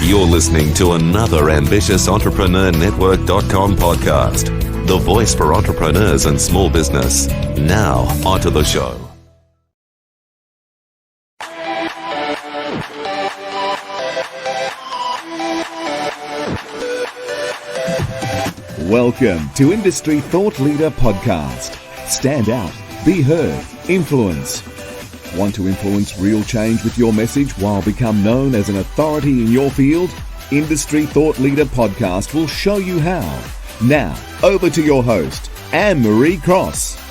You're listening to another ambitious entrepreneurnetwork.com podcast, the voice for entrepreneurs and small business. Now, onto the show. Welcome to Industry Thought Leader Podcast. Stand out, be heard, influence. Want to influence real change with your message while become known as an authority in your field? Industry Thought Leader Podcast will show you how. Now, over to your host, Anne-Marie Cross.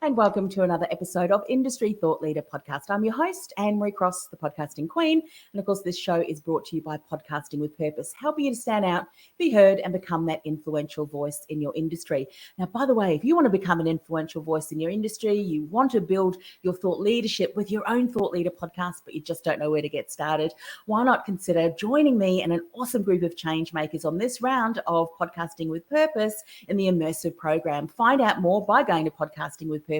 And welcome to another episode of Industry Thought Leader Podcast. I'm your host, Anne-Marie Cross, the podcasting queen. And of course, this show is brought to you by Podcasting with Purpose, helping you to stand out, be heard, and become that influential voice in your industry. Now, by the way, if you want to become an influential voice in your industry, you want to build your thought leadership with your own Thought Leader podcast, but you just don't know where to get started, why not consider joining me and an awesome group of change makers on this round of Podcasting with Purpose in the immersive program. Find out more by going to podcastingwithpurpose.com/immersive.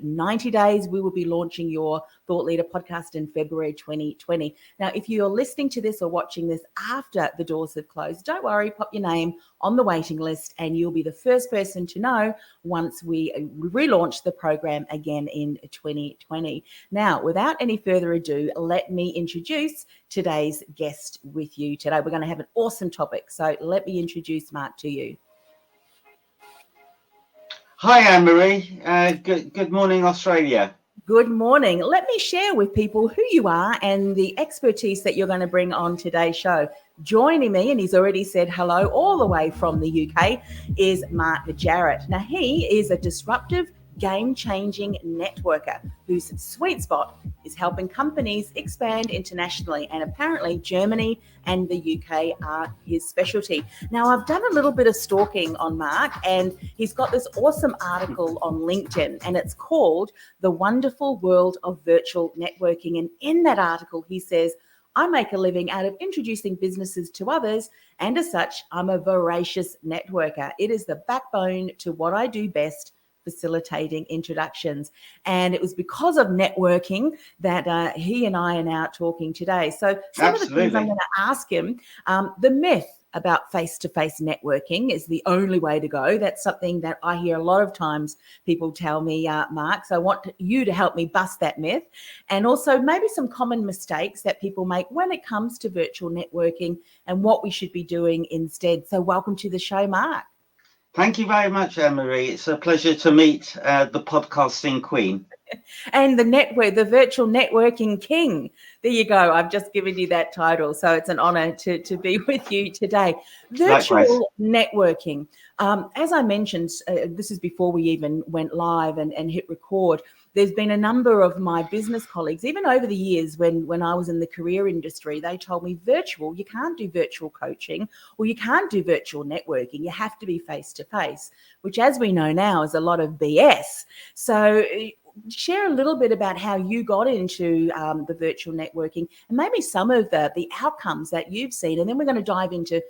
90 days, we will be launching your Thought Leader podcast in February 2020. Now, if you're listening to this or watching this after the doors have closed, don't worry, pop your name on the waiting list and you'll be the first person to know once we relaunch the program again in 2020. Now, without any further ado, let me introduce today's guest with you today. We're going to have an awesome topic. So let me introduce Marc to you. Hi, Anne-Marie. Good morning, Australia. Good morning. Let me share with people who you are and the expertise that you're going to bring on today's show. Joining me, and he's already said hello all the way from the UK, is Marc Jarrett. Now, he is a disruptive, game-changing networker whose sweet spot is helping companies expand internationally, and apparently Germany and the UK are his specialty. Now, I've done a little bit of stalking on Marc, and he's got this awesome article on LinkedIn, and it's called The Wonderful World of Virtual Networking. And in that article, he says, I make a living out of introducing businesses to others, and as such, I'm a voracious networker. It is the backbone to what I do best, facilitating introductions. And it was because of networking that he and I are now talking today. So some of the things I'm going to ask him, the myth about face-to-face networking is the only way to go. That's something that I hear a lot of times people tell me, Marc. So I want you to help me bust that myth. And also maybe some common mistakes that people make when it comes to virtual networking and what we should be doing instead. So welcome to the show, Marc. Thank you very much, Anne-Marie. It's a pleasure to meet the podcasting queen. And the virtual networking king. There you go. I've just given you that title. So it's an honor to be with you today. Virtual networking. As I mentioned, this is before we even went live and hit record. There's been a number of my business colleagues, even over the years when I was in the career industry, they told me you can't do virtual coaching or you can't do virtual networking. You have to be face-to-face, which as we know now is a lot of BS. So share a little bit about how you got into the virtual networking and maybe some of the outcomes that you've seen. And then we're going to dive into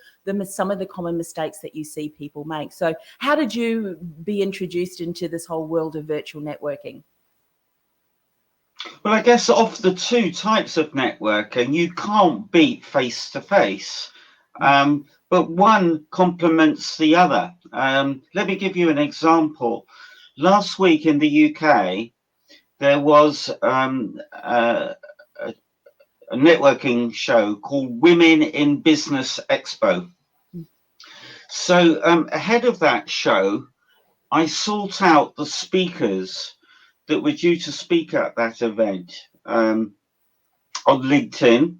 some of the common mistakes that you see people make. So how did you be introduced into this whole world of virtual networking? Well, I guess of the two types of networking, you can't beat face-to-face, but one complements the other. Let me give you an example. Last week in the UK, there was a networking show called Women in Business Expo. So ahead of that show, I sought out the speakers that were due to speak at that event on LinkedIn.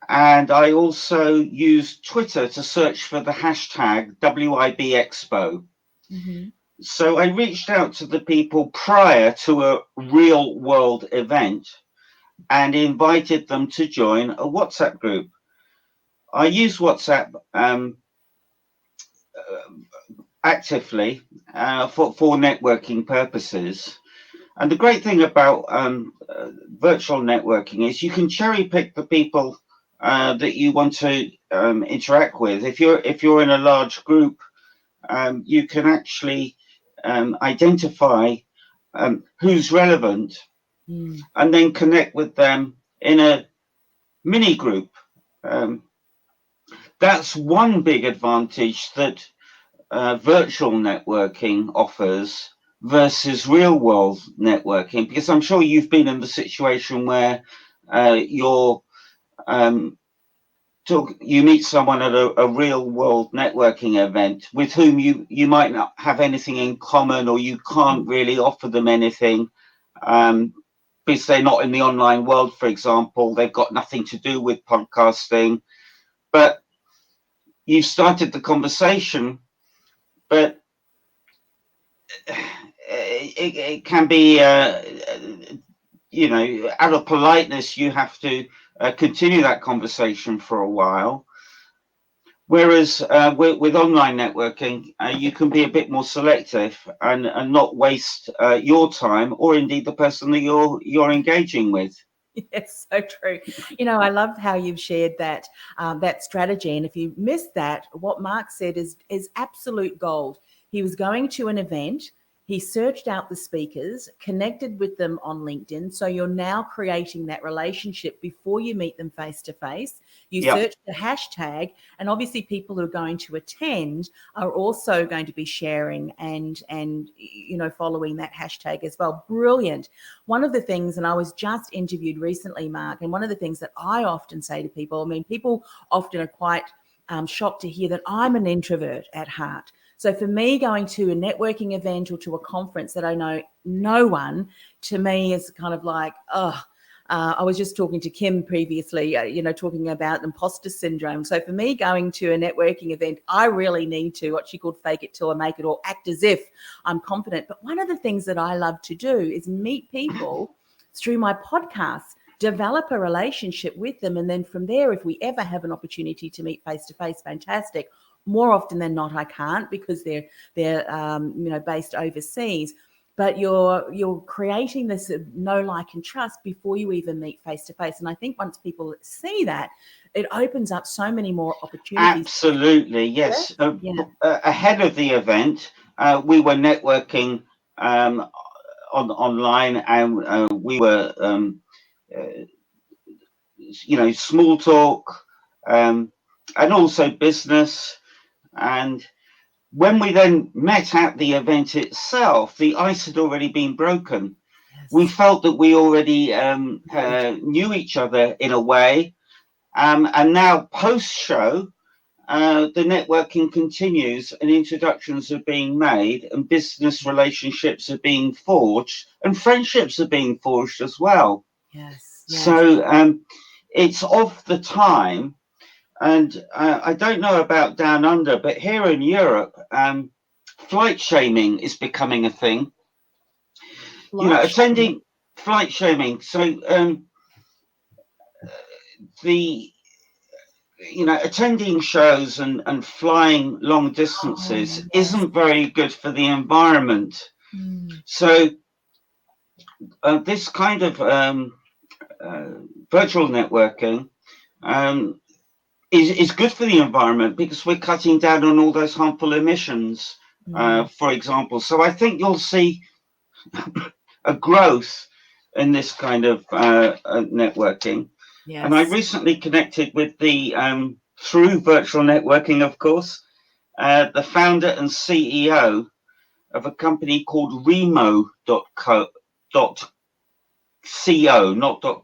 And I also used Twitter to search for the hashtag WIBExpo. Mm-hmm. So I reached out to the people prior to a real world event and invited them to join a WhatsApp group. I use WhatsApp actively for networking purposes. And the great thing about virtual networking is you can cherry pick the people that you want to interact with. If you're in a large group, you can actually identify who's relevant, and then connect with them in a mini group. That's one big advantage that virtual networking offers versus real world networking, because I'm sure you've been in the situation where you're you meet someone at a real world networking event with whom you might not have anything in common, or you can't really offer them anything because they're not in the online world, for example. They've got nothing to do with podcasting, but you've started the conversation. But it can be, out of politeness, you have to continue that conversation for a while. Whereas with online networking, you can be a bit more selective and not waste your time, or indeed the person that you're engaging with. Yes, so true. I love how you've shared that that strategy. And if you missed that, what Marc said is absolute gold. He was going to an event. He searched out the speakers, connected with them on LinkedIn. So you're now creating that relationship before you meet them face to face. You search the hashtag, and obviously people who are going to attend are also going to be sharing and following that hashtag as well. Brilliant. One of the things, and I was just interviewed recently, Marc, and one of the things that I often say to people, people often are quite shocked to hear that I'm an introvert at heart. So for me, going to a networking event or to a conference that I know no one, to me is kind of like, I was just talking to Kim previously, talking about imposter syndrome. So for me, going to a networking event, I really need to, what she called fake it till I make it, or act as if I'm confident. But one of the things that I love to do is meet people through my podcasts, develop a relationship with them. And then from there, if we ever have an opportunity to meet face to face, fantastic. More often than not, I can't, because they're based overseas. But you're creating this know, like, and trust before you even meet face to face. And I think once people see that, it opens up so many more opportunities. Absolutely, yes. Ahead of the event, we were networking online, and we were small talk, and also business. And when we then met at the event itself, the ice had already been broken. Yes. We felt that we already knew each other in a way. And now post-show, the networking continues, and introductions are being made, and business relationships are being forged, and friendships are being forged as well. Yes. So it's of the time. And I don't know about down under, but here in Europe, flight shaming is becoming a thing. Attending flight shaming. So attending shows and flying long distances isn't very good for the environment. So this kind of virtual networking is good for the environment, because we're cutting down on all those harmful emissions, for example. So I think you'll see a growth in this kind of networking. Yes. And I recently connected with the, through virtual networking, of course, the founder and CEO of a company called Remo.co, not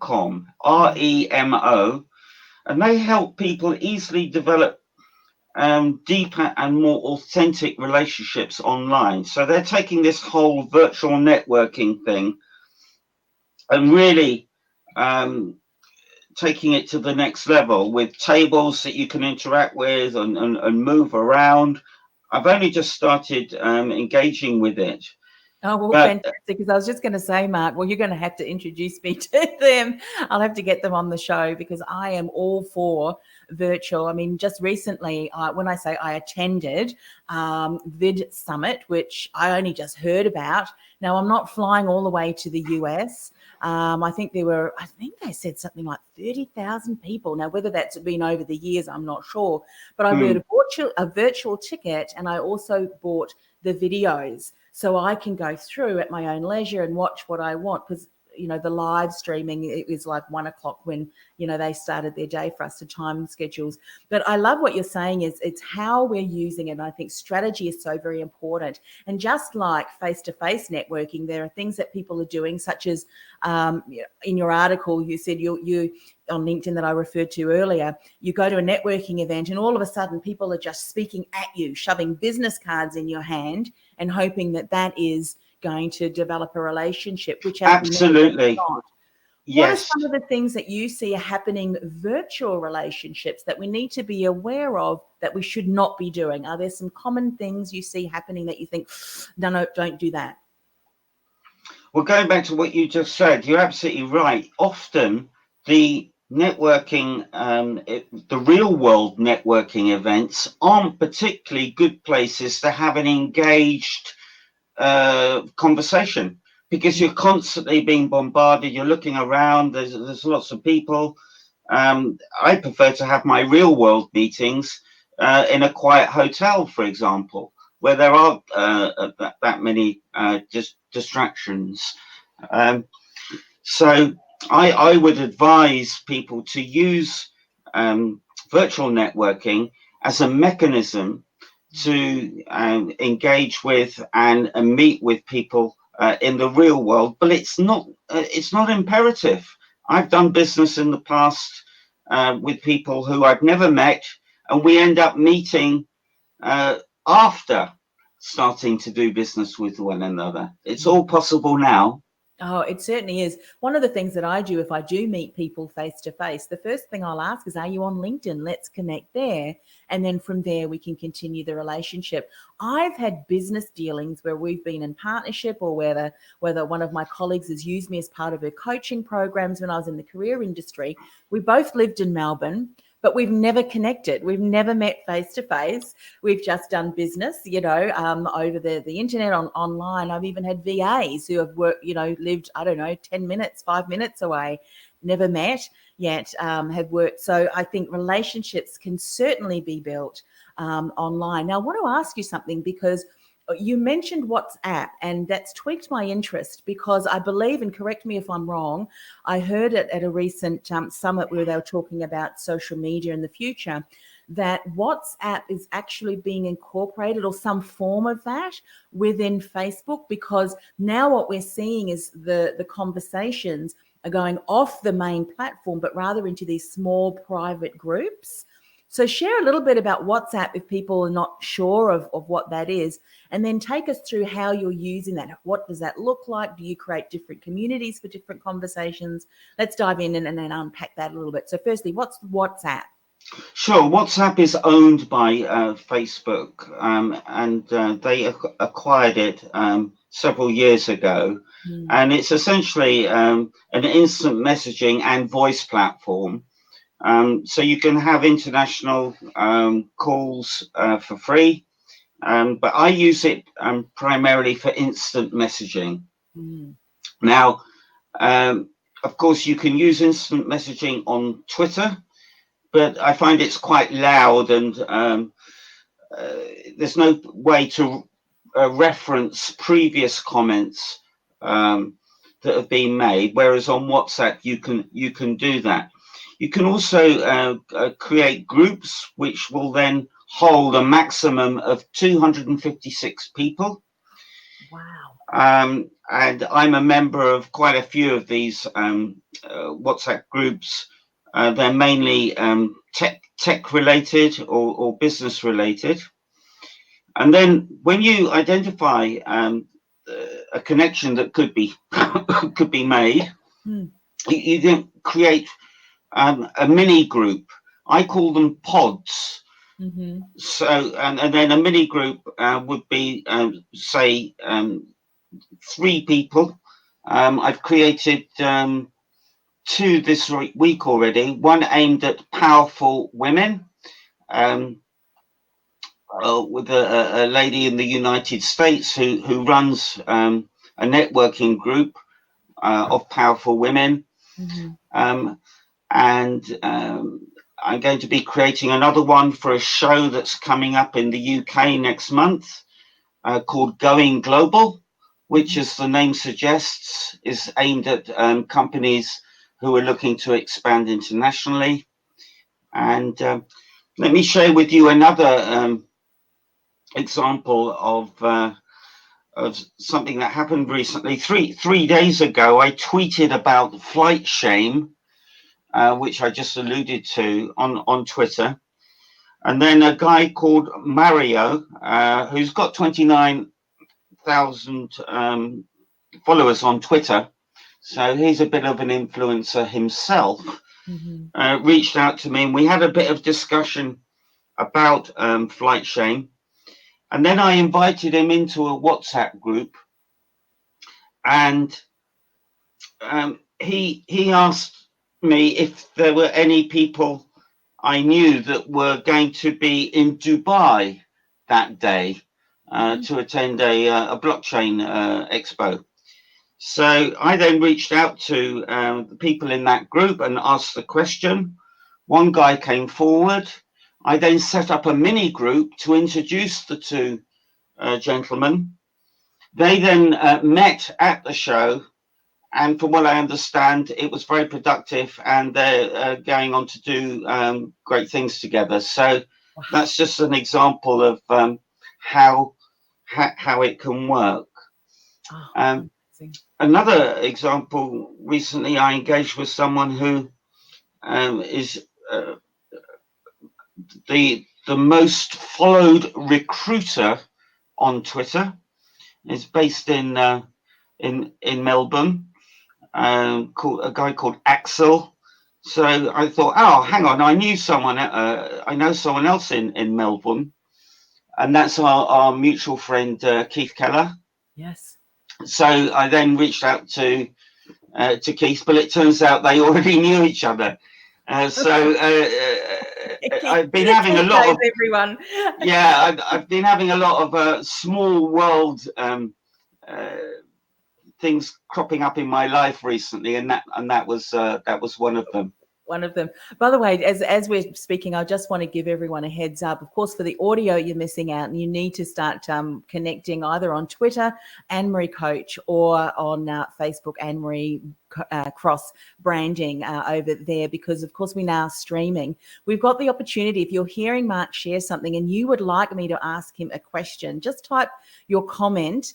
.com, REMO. And they help people easily develop deeper and more authentic relationships online. So they're taking this whole virtual networking thing and really taking it to the next level, with tables that you can interact with and move around. I've only just started engaging with it. Oh, well, fantastic. Because I was just going to say, Marc, well, you're going to have to introduce me to them. I'll have to get them on the show, because I am all for virtual. I mean, just recently, when I say I attended Vid Summit, which I only just heard about. Now, I'm not flying all the way to the US. I think they said something like 30,000 people. Now, whether that's been over the years, I'm not sure. But I bought a virtual ticket, and I also bought the videos. so I can go through at my own leisure and watch what I want. Because the live streaming, it was like 1:00 when they started their day for us to time schedules. But I love what you're saying is it's how we're using it. And I think strategy is so very important. And just like face-to-face networking, there are things that people are doing, such as in your article you said you on LinkedIn that I referred to earlier, you go to a networking event and all of a sudden people are just speaking at you, shoving business cards in your hand and hoping that is going to develop a relationship, which absolutely not. What are yes. some of the things that you see are happening virtual relationships that we need to be aware of that we should not be doing? Are there some common things you see happening that you think, no, don't do that? Well, going back to what you just said, you're absolutely right. Often the networking, the real world networking events aren't particularly good places to have an engaged conversation, because you're constantly being bombarded. You're looking around. There's lots of people. I prefer to have my real world meetings in a quiet hotel, for example, where there aren't that many distractions. So I would advise people to use virtual networking as a mechanism to engage with and meet with people in the real world, but it's not imperative. I've done business in the past with people who I've never met, and we end up meeting after starting to do business with one another. It's all possible now. Oh, it certainly is. One of the things that I do if I do meet people face to face, the first thing I'll ask is, are you on LinkedIn? Let's connect there. And then from there, we can continue the relationship. I've had business dealings where we've been in partnership, or whether one of my colleagues has used me as part of her coaching programs when I was in the career industry. We both lived in Melbourne, but we've never connected. We've never met face to face. We've just done business, over the internet, online. I've even had VAs who have worked, lived, 10 minutes, 5 minutes away, never met yet, have worked. So I think relationships can certainly be built online. Now, I want to ask you something, because you mentioned WhatsApp, and that's tweaked my interest, because I believe, and correct me if I'm wrong, I heard it at a recent summit where they were talking about social media in the future, that WhatsApp is actually being incorporated, or some form of that, within Facebook, because now what we're seeing is the conversations are going off the main platform, but rather into these small private groups. So share a little bit about WhatsApp if people are not sure of what that is, and then take us through how you're using that. What does that look like? Do you create different communities for different conversations? Let's dive in and then unpack that a little bit. So firstly, what's WhatsApp? Sure. WhatsApp is owned by Facebook, and they acquired it several years ago. And it's essentially an instant messaging and voice platform. So you can have international calls for free, but I use it primarily for instant messaging. Now, of course, you can use instant messaging on Twitter, but I find it's quite loud, and there's no way to reference previous comments that have been made, whereas on WhatsApp you can do that. You can also create groups which will then hold a maximum of 256 people. Wow. And I'm a member of quite a few of these WhatsApp groups. They're mainly tech related or business related. And then when you identify a connection that could be made, you then create a mini group. I call them pods. So, and then a mini group would be, say, 3 people. I've created 2 this week already. One aimed at powerful women, with a lady in the United States who runs a networking group of powerful women. And I'm going to be creating another one for a show that's coming up in the UK next month, called Going Global, which, as the name suggests, is aimed at companies who are looking to expand internationally. And let me share with you another example of something that happened recently. Three days ago, I tweeted about flight shame, which I just alluded to on Twitter. And then a guy called Mario, who's got 29,000 followers on Twitter, so he's a bit of an influencer himself, reached out to me, and we had a bit of discussion about flight shame. And then I invited him into a WhatsApp group, and he asked me if there were any people I knew that were going to be in Dubai that day to attend a blockchain expo. So I then reached out to the people in that group and asked the question. One guy came forward. I then set up a mini group to introduce the two gentlemen. They then met at the show, and from what I understand, it was very productive, and they're going on to do great things together. So that's just an example of how it can work. Another example, recently I engaged with someone who is the most followed recruiter on Twitter. Is based in Melbourne. Called a guy called Axel. So I thought, oh, hang on, I know someone else in Melbourne, and that's our mutual friend Keith Keller. Yes. So I then reached out to Keith, but it turns out they already knew each other. So I've been having a lot of everyone. I've been having a lot of small world things cropping up in my life recently, and that was one of them. By the way, as we're speaking, I just want to give everyone a heads up. Of course, for the audio, you're missing out, and you need to start connecting either on Twitter, Anne-Marie Coach, or on Facebook, Anne-Marie Cross branding over there, because of course we're now streaming. We've got the opportunity, if you're hearing Marc share something and you would like me to ask him a question, just type your comment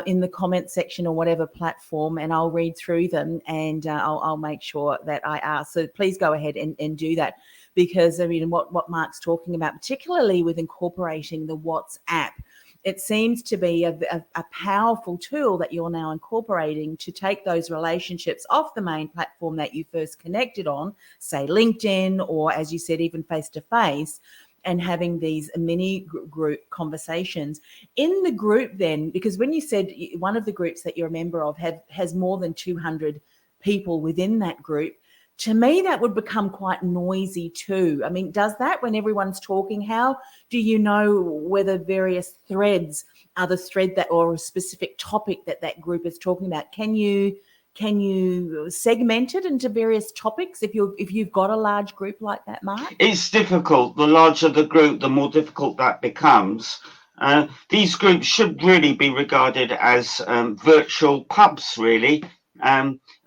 in the comment section or whatever platform, and I'll read through them, and I'll make sure that I ask. So please go ahead and do that, because I mean what Marc's talking about, particularly with incorporating the WhatsApp, it seems to be a powerful tool that you're now incorporating to take those relationships off the main platform that you first connected on, say LinkedIn, or as you said, even face-to-face, and having these mini group conversations in the group then, because when you said one of the groups that you're a member of has more than 200 people within that group, to me, that would become quite noisy too. I mean, does that when everyone's talking? How do you know whether various threads are the thread that, or a specific topic that group is talking about? Can you segment it into various topics if you've got a large group like that, Marc? It's difficult. The larger the group, the more difficult that becomes. These groups should really be regarded as virtual pubs, really.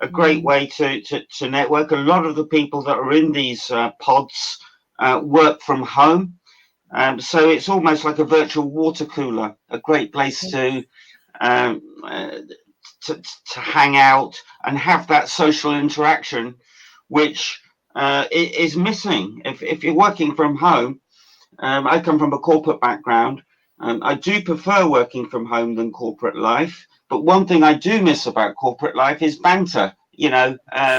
A great way to network. A lot of the people that are in these pods work from home. So it's almost like a virtual water cooler, a great place to hang out and have that social interaction, which is missing. If you're working from home, I come from a corporate background. I do prefer working from home than corporate life. But one thing I do miss about corporate life is banter,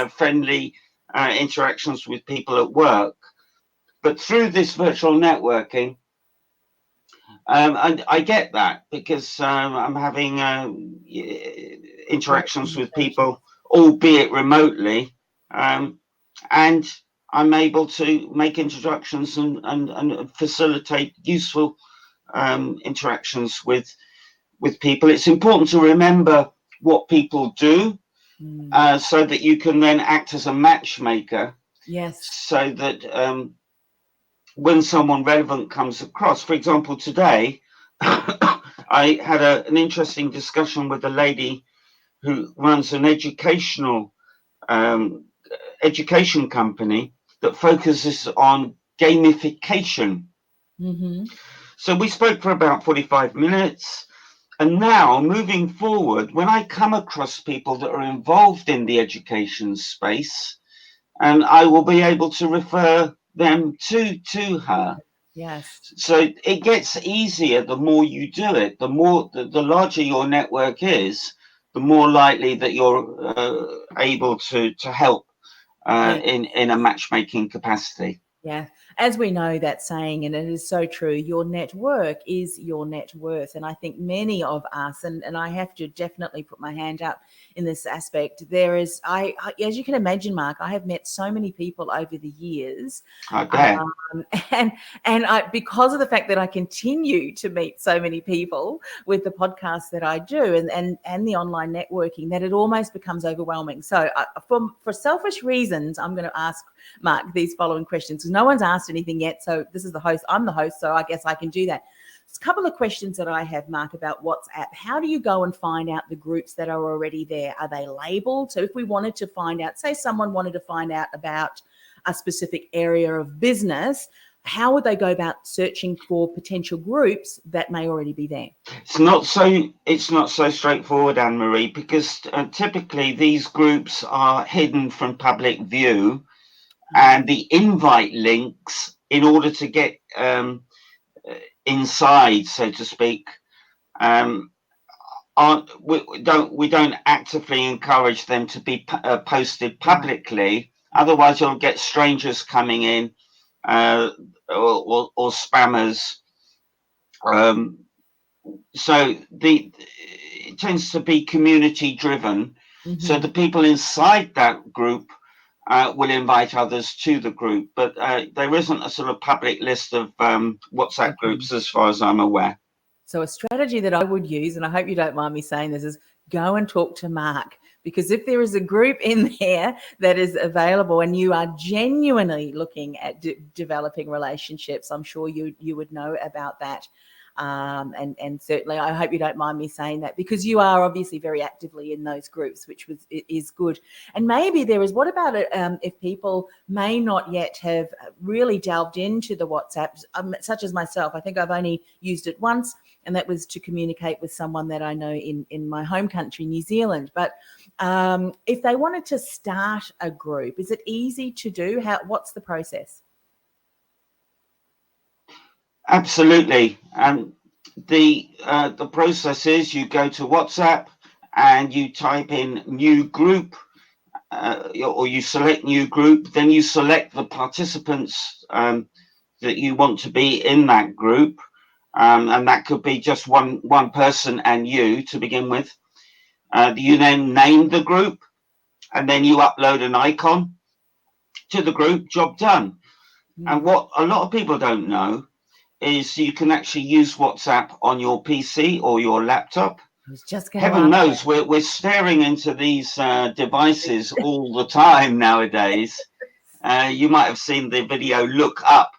friendly interactions with people at work. But through this virtual networking, I get that, because I'm having interactions with people, albeit remotely, and I'm able to make introductions and facilitate useful interactions with people. It's important to remember what people do, so that you can then act as a matchmaker. Yes. So that when someone relevant comes across, for example, today, I had an interesting discussion with a lady who runs an education company that focuses on gamification. Mm-hmm. So we spoke for about 45 minutes. And now, moving forward, when I come across people that are involved in the education space, and I will be able to refer them to her. Yes. So it gets easier the more you do it. The larger your network is, the more likely that you're able to help Yeah. in a matchmaking capacity. Yeah, as we know that saying, and it is so true, your network is your net worth. And I think many of us, and I have to definitely put my hand up in this aspect, there is, as you can imagine, Mark, I have met so many people over the years. I bet. And I, because of the fact that I continue to meet so many people with the podcast that I do and the online networking, that it almost becomes overwhelming. So for selfish reasons, I'm going to ask Mark these following questions. No one's asked anything yet, so this is the host. I'm the host, so I guess I can do that. There's a couple of questions that I have, Mark, about WhatsApp. How do you go and find out the groups that are already there? Are they labeled? So if we wanted to find out, say someone wanted to find out about a specific area of business, how would they go about searching for potential groups that may already be there? It's not so straightforward, Anne-Marie, because typically these groups are hidden from public view, and the invite links, in order to get inside, so to speak, we don't actively encourage them to be posted publicly. Right. Otherwise, you'll get strangers coming in or spammers. So it tends to be community driven. Mm-hmm. So the people inside that group will invite others to the group, but there isn't a sort of public list of WhatsApp groups as far as I'm aware. So a strategy that I would use, and I hope you don't mind me saying this, is go and talk to Mark. Because if there is a group in there that is available and you are genuinely looking at developing relationships, I'm sure you would know about that. And certainly I hope you don't mind me saying that, because you are obviously very actively in those groups, which is good. And maybe there is, what about it if people may not yet have really delved into the WhatsApp, such as myself? I think I've only used it once, and that was to communicate with someone that I know in my home country, New Zealand. But if they wanted to start a group, is it easy to do? What's the process? Absolutely. The process is you go to WhatsApp and you type in new group, or you select new group. Then you select the participants that you want to be in that group, and that could be just one person and you to begin with. You then name the group, and then you upload an icon to the group. Job done. And what a lot of people don't know is you can actually use WhatsApp on your PC or your laptop. Heaven knows we're staring into these devices all the time nowadays. You might have seen the video Look Up,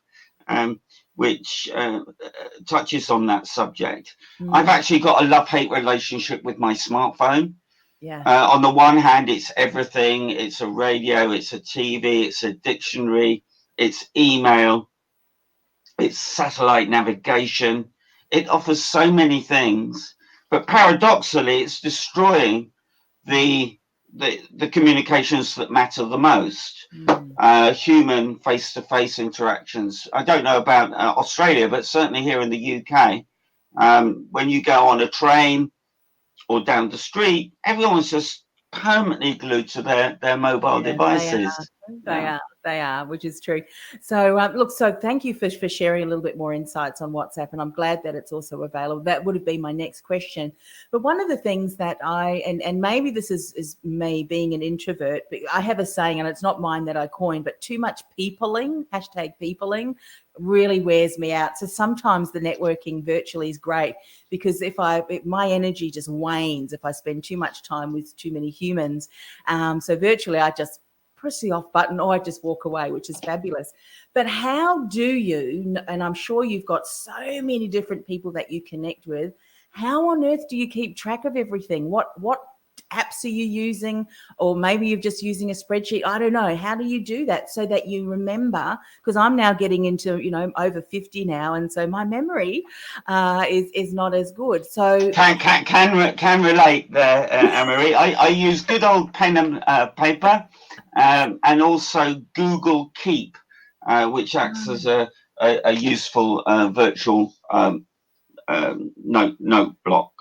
which touches on that subject. I've actually got a love-hate relationship with my smartphone. Yeah. On the one hand, it's everything. It's a radio, it's a TV, it's a dictionary, it's email, it's satellite navigation. It offers so many things, but paradoxically, it's destroying the communications that matter the most. Human face-to-face interactions. I don't know about Australia, but certainly here in the UK, when you go on a train or down the street, everyone's just permanently glued to their mobile devices. They are, which is true. So look, so thank you for sharing a little bit more insights on WhatsApp, and I'm glad that it's also available. That would have been my next question. But one of the things that and maybe this is me being an introvert, but I have a saying, and it's not mine that I coined, but too much peopling, #peopling, really wears me out. So sometimes the networking virtually is great, because if my energy just wanes if I spend too much time with too many humans. So virtually I just press the off button or I just walk away, which is fabulous. But how do you, and I'm sure you've got so many different people that you connect with, How on earth do you keep track of everything? What apps are you using? Or maybe you're just using a spreadsheet. I don't know. How do you do that so that you remember? Because I'm now getting into, over 50 now, and so my memory is not as good. So can relate there, Anne-Marie. I use good old pen and paper, and also Google Keep, which acts as a useful virtual note block.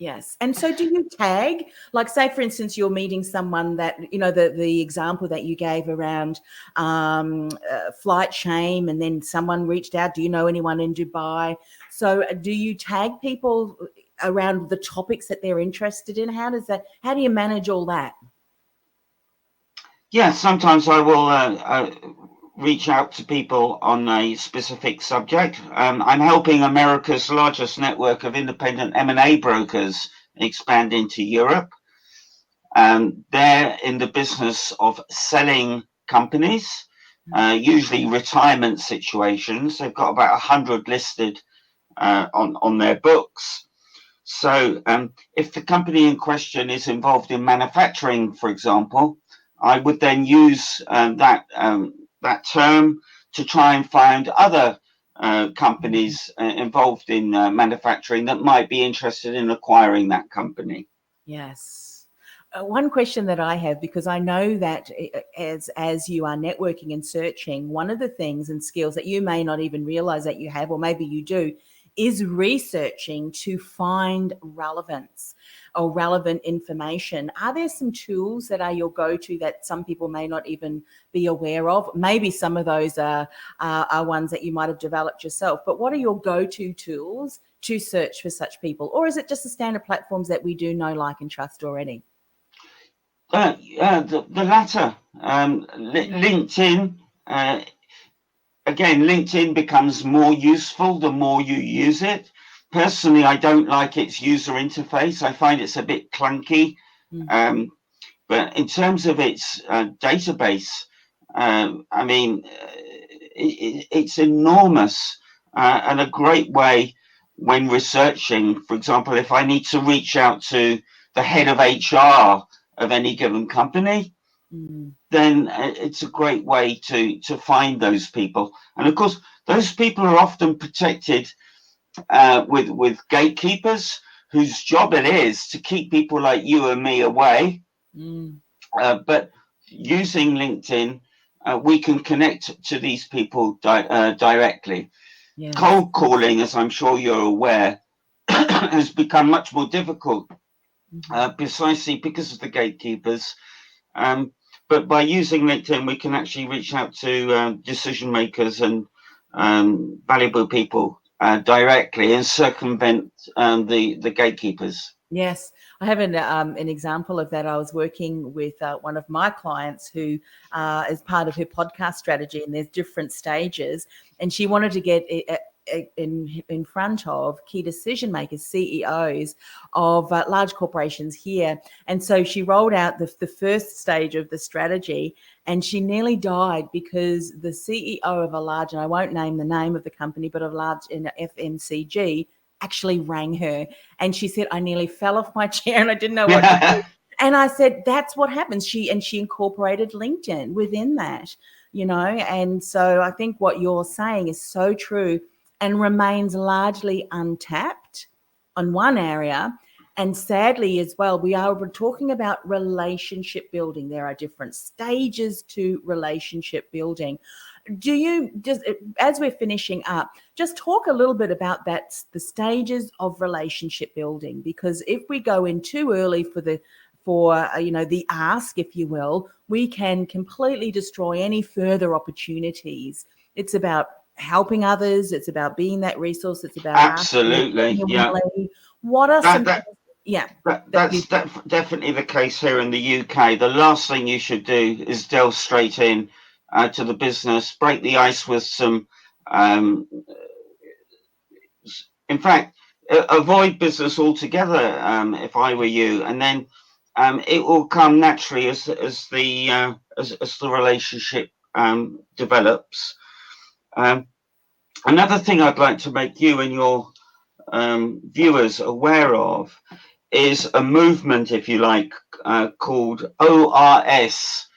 yes. And so do you tag, like, say, for instance, you're meeting someone that, the example that you gave around flight shame, and then someone reached out, do you know anyone in Dubai? So do you tag people around the topics that they're interested in? How do you manage all that? Yeah, sometimes I will reach out to people on a specific subject. I'm helping America's largest network of independent M&A brokers expand into Europe. They're in the business of selling companies, usually retirement situations. They've got about 100 listed on their books. So if the company in question is involved in manufacturing, for example, I would then use that term to try and find other companies involved in manufacturing that might be interested in acquiring that company. Yes. One question that I have, because I know that as you are networking and searching, one of the things and skills that you may not even realize that you have, or maybe you do, is researching to find relevance or relevant information. Are there some tools that are your go-to that some people may not even be aware of? Maybe some of those are ones that you might have developed yourself, but what are your go-to tools to search for such people? Or is it just the standard platforms that we do know, like, and trust already? The latter. LinkedIn. Again, LinkedIn becomes more useful the more you use it. Personally, I don't like its user interface. I find it's a bit clunky. But in terms of its database, it's enormous and a great way when researching. For example, if I need to reach out to the head of HR of any given company, then it's a great way to find those people. And of course, those people are often protected with gatekeepers whose job it is to keep people like you and me away. But using LinkedIn, we can connect to these people directly. Yes. Cold calling, as I'm sure you're aware, has become much more difficult, precisely because of the gatekeepers. But by using LinkedIn, we can actually reach out to decision makers and valuable people directly and circumvent the gatekeepers. Yes, I have an example of that. I was working with one of my clients who is part of her podcast strategy, and there's different stages, and she wanted to get in front of key decision makers, CEOs of large corporations here. And so she rolled out the first stage of the strategy, and she nearly died because the CEO of a large, and I won't name the name of the company, but a large FMCG, actually rang her, and she said, I nearly fell off my chair and I didn't know what to do. And I said, that's what happens. She incorporated LinkedIn within that, and so I think what you're saying is so true and remains largely untapped on one area. And sadly as well, we're talking about relationship building. There are different stages to relationship building. Do you, just as we're finishing up, just talk a little bit about that, the stages of relationship building? Because if we go in too early for the ask, if you will, we can completely destroy any further opportunities. It's about helping others. It's about being that resource. It's about absolutely, yeah. What are some? That's definitely the case here in the UK. The last thing you should do is delve straight in to the business, break the ice with some. In fact, avoid business altogether. If I were you, and then it will come naturally as the relationship develops. Another thing I'd like to make you and your viewers aware of is a movement, if you like, called ORS.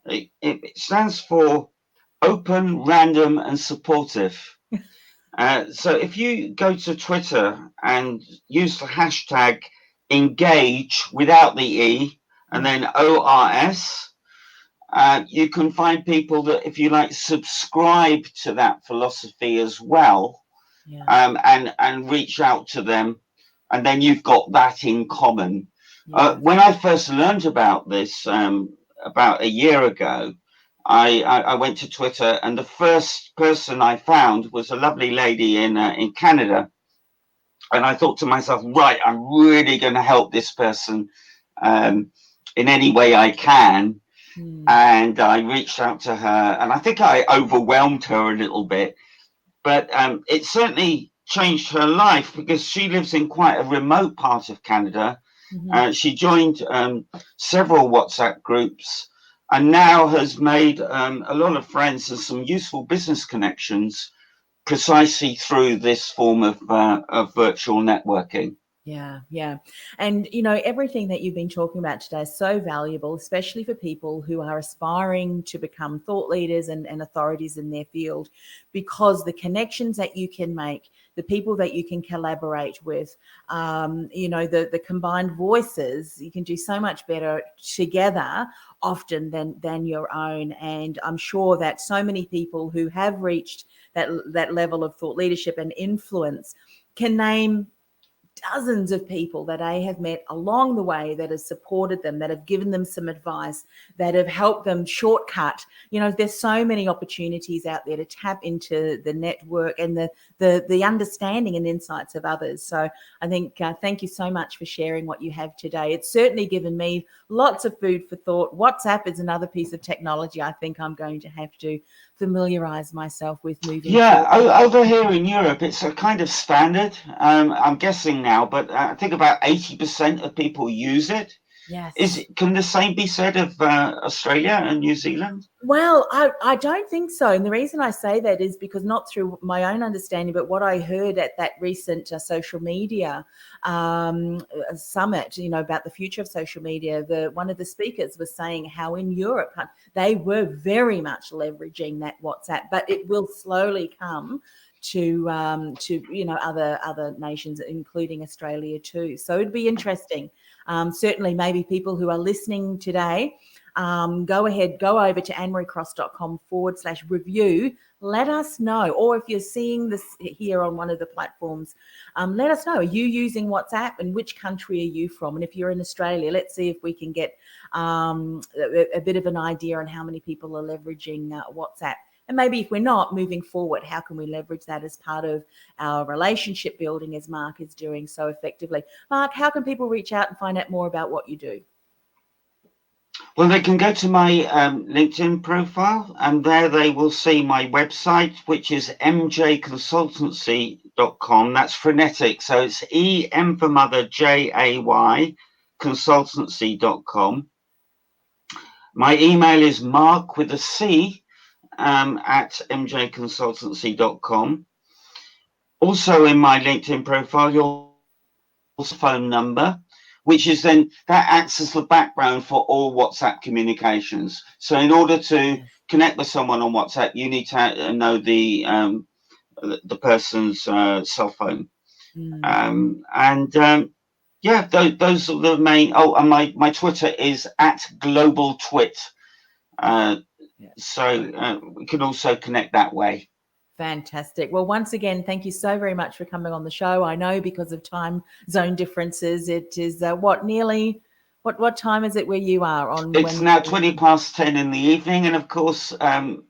It stands for Open, Random, and Supportive. So if you go to Twitter and use the hashtag engage without the E and then ORS, you can find people that, if you like, subscribe to that philosophy as well, and reach out to them. And then you've got that in common. When I first learned about this about a year ago, I went to Twitter, and the first person I found was a lovely lady in Canada. And I thought to myself, right, I'm really going to help this person in any way I can. And I reached out to her, and I think I overwhelmed her a little bit. But it certainly changed her life, because she lives in quite a remote part of Canada. She joined several WhatsApp groups, and now has made a lot of friends and some useful business connections precisely through this form of virtual networking. Yeah. And, everything that you've been talking about today is so valuable, especially for people who are aspiring to become thought leaders and authorities in their field, because the connections that you can make, the people that you can collaborate with, the combined voices, you can do so much better together often than your own. And I'm sure that so many people who have reached that level of thought leadership and influence can name dozens of people that I have met along the way that have supported them, that have given them some advice, that have helped them shortcut. There's so many opportunities out there to tap into the network and the understanding and insights of others. So I think thank you so much for sharing what you have today. It's certainly given me lots of food for thought. WhatsApp is another piece of technology I think I'm going to have to familiarize myself with moving forward. Over here in Europe, it's a kind of standard. I'm guessing now, but I think about 80% of people use it. Yes. Can the same be said of Australia and New Zealand? Well, I don't think so. And the reason I say that is because, not through my own understanding, but what I heard at that recent social media summit, about the future of social media, one of the speakers was saying how in Europe they were very much leveraging that WhatsApp, but it will slowly come to other nations, including Australia too. So it'd be interesting. Certainly, maybe people who are listening today, go over to annemariecross.com/review. Let us know. Or if you're seeing this here on one of the platforms, let us know. Are you using WhatsApp, and which country are you from? And if you're in Australia, let's see if we can get a bit of an idea on how many people are leveraging WhatsApp. And maybe if we're not, moving forward, how can we leverage that as part of our relationship building, as Marc is doing so effectively? Marc, how can people reach out and find out more about what you do? Well, they can go to my LinkedIn profile, and there they will see my website, which is mjconsultancy.com. That's phonetic. So it's EM for mother, JAY, consultancy.com. My email is Marc with a C at mjconsultancy.com. Also in my LinkedIn profile, your phone number, which is then, that acts as the background for all WhatsApp communications. So in order to connect with someone on WhatsApp, you need to know the person's cell phone. Those are the main. Oh, and my Twitter is at Global Twit. So we can also connect that way. Fantastic. Well, once again, thank you so very much for coming on the show. I know because of time zone differences, it is what time is it where you are on? It's now 10:20 in the evening, and of course,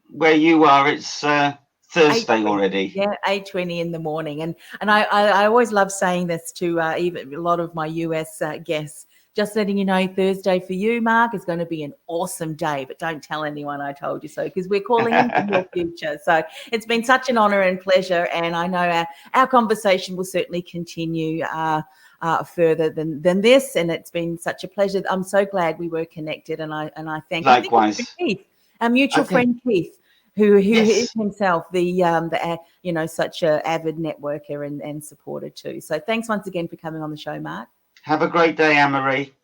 where you are, it's Thursday already. Yeah, 8:20 in the morning, and I always love saying this to even a lot of my US guests. Just letting you know, Thursday for you, Marc, is going to be an awesome day, but don't tell anyone I told you so, because we're calling in from your future. So it's been such an honor and pleasure, and I know our conversation will certainly continue further than this, and it's been such a pleasure. I'm so glad we were connected, and I thank Likewise. Keith, our mutual friend Keith. who Yes. is himself the such a avid networker and supporter too. So thanks once again for coming on the show, Mark. Have a great day, Anne-Marie.